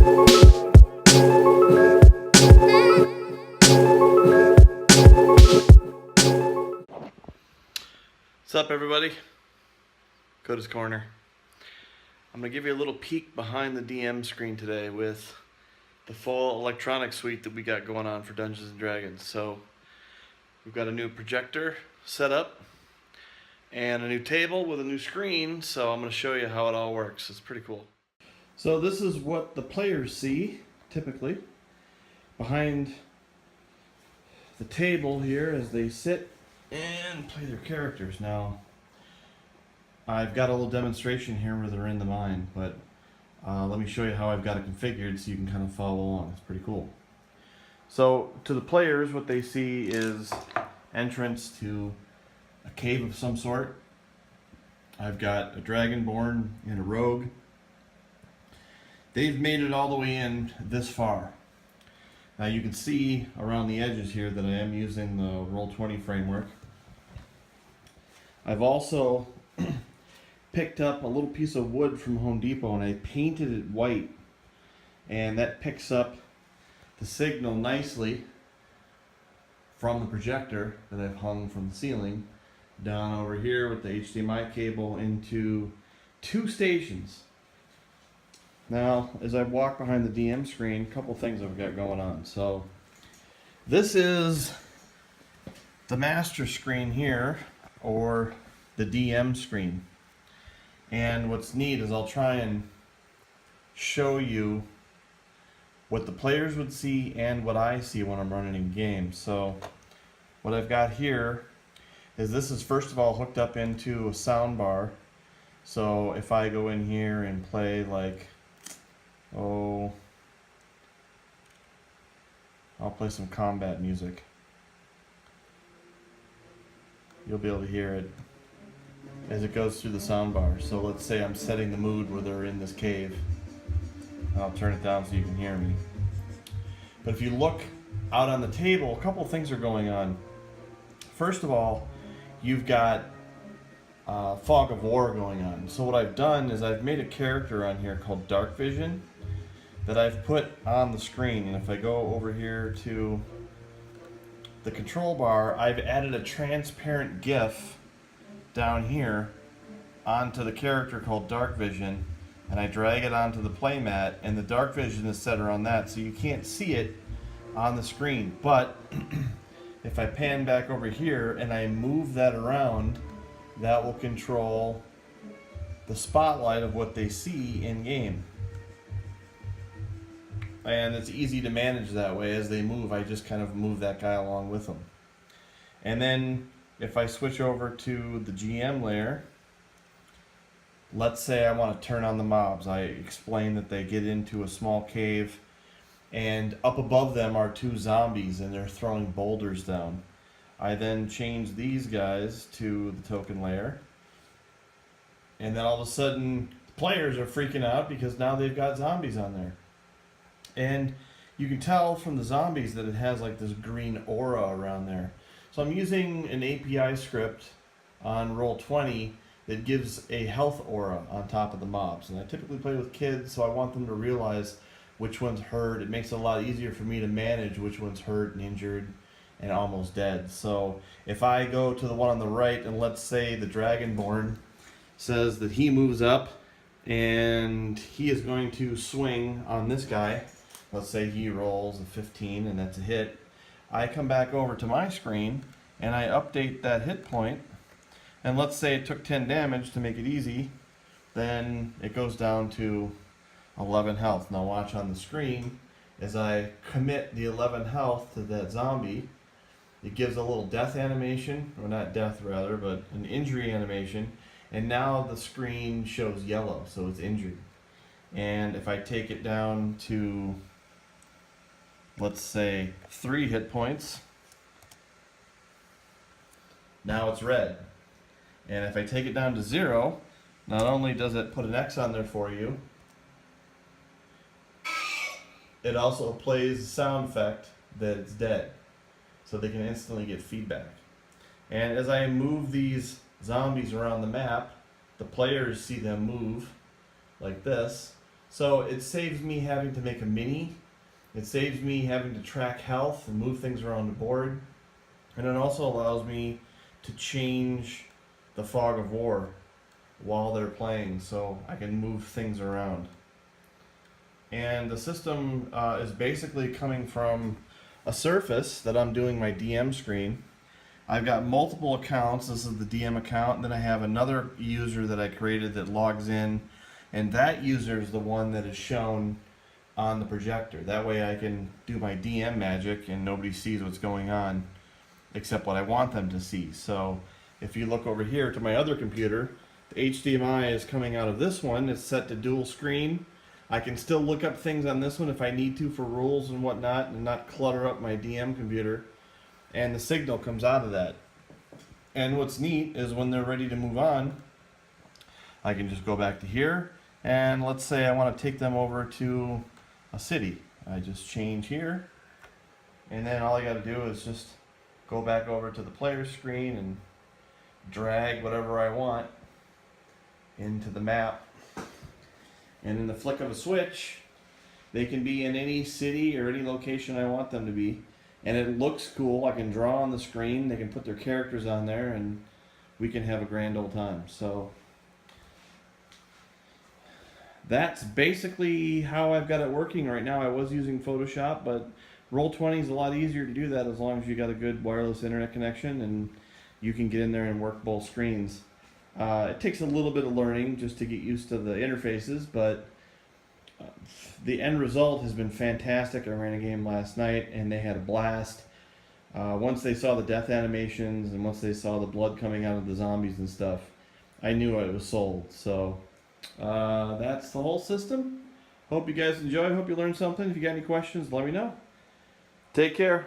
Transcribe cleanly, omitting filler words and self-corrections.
What's up, everybody? Coda's Corner. I'm going to give you a little peek behind the DM screen today with the full electronic suite that we got going on for Dungeons & Dragons. So we've got a new projector set up and a new table with a new screen, so I'm going to show you how it all works. It's pretty cool. So this is what the players see, typically, behind the table here as they sit and play their characters. Now, I've got a little demonstration here where they're in the mind, but let me show you how I've got it configured so you can kind of follow along. It's pretty cool. So, to the players, what they see is entrance to a cave of some sort. I've got a dragonborn and a rogue. They've made it all the way in this far. Now you can see around the edges here that I am using the Roll20 framework. I've also picked up a little piece of wood from Home Depot and I painted it white, and that picks up the signal nicely from the projector that I've hung from the ceiling down over here with the HDMI cable into 2 stations. Now, as I walk behind the DM screen, a couple things I've got going on. So, this is the master screen here, or the DM screen. And what's neat is I'll try and show you what the players would see and what I see when I'm running in game. So, what I've got here is this is first of all hooked up into a sound bar. So, if I go in here and play like, I'll play some combat music. You'll be able to hear it as it goes through the sound bar. So let's say I'm setting the mood where they're in this cave. I'll turn it down so you can hear me. But if you look out on the table, a couple of things are going on. First of all, you've got fog of war going on. So what I've done is I've made a character on here called Dark Vision that I've put on the screen, and if I go over here to the control bar, I've added a transparent GIF down here onto the character called Dark Vision, and I drag it onto the playmat, and the Dark Vision is set around that, so you can't see it on the screen. But if I pan back over here and I move that around, that will control the spotlight of what they see in game. And it's easy to manage that way. As they move, I just kind of move that guy along with them. And then if I switch over to the GM layer, let's say I want to turn on the mobs. I explain that they get into a small cave, and up above them are 2 zombies and they're throwing boulders down. I then change these guys to the token layer, and then all of a sudden the players are freaking out because now they've got zombies on there. And you can tell from the zombies that it has like this green aura around there. So I'm using an API script on Roll20 that gives a health aura on top of the mobs. And I typically play with kids, so I want them to realize which one's hurt. It makes it a lot easier for me to manage which one's hurt and injured and almost dead. So if I go to the one on the right, and let's say the Dragonborn says that he moves up and he is going to swing on this guy. Let's say he rolls a 15 and that's a hit. I come back over to my screen and I update that hit point, and let's say it took 10 damage to make it easy, then it goes down to 11 health. Now watch on the screen as I commit the 11 health to that zombie. It gives a little death animation, or not death rather, but an injury animation, and now the screen shows yellow, so it's injured. And if I take it down to, let's say, 3 hit points, now it's red. And if I take it down to 0, not only does it put an X on there for you, it also plays a sound effect that it's dead, so they can instantly get feedback. And as I move these zombies around the map, the players see them move like this, So it saves me having to make a mini. It saves me having to track health and move things around the board. And it also allows me to change the fog of war while they're playing, so I can move things around. And the system is basically coming from a Surface that I'm doing my DM screen. I've got multiple accounts. This is the DM account, and then I have another user that I created that logs in, and that user is the one that is shown on the projector. That way I can do my DM magic and nobody sees what's going on except what I want them to see. So if you look over here to my other computer, the HDMI is coming out of this one. It's set to dual screen. I can still look up things on this one if I need to for rules and whatnot and not clutter up my DM computer. And the signal comes out of that. And what's neat is when they're ready to move on, I can just go back to here, and let's say I want to take them over to a city. I just change here, and then all I got to do is just go back over to the player screen and drag whatever I want into the map. And in the flick of a switch, they can be in any city or any location I want them to be. And it looks cool. I can draw on the screen. They can put their characters on there, and we can have a grand old time. So that's basically how I've got it working right now. I was using Photoshop, but Roll20 is a lot easier to do that as long as you got a good wireless internet connection and you can get in there and work both screens. It takes a little bit of learning just to get used to the interfaces, but the end result has been fantastic. I ran a game last night and they had a blast. Once they saw the death animations and once they saw the blood coming out of the zombies and stuff, I knew it was sold. So that's the whole system. Hope you guys enjoy. Hope you learned something. If you got any questions, let me know. Take care.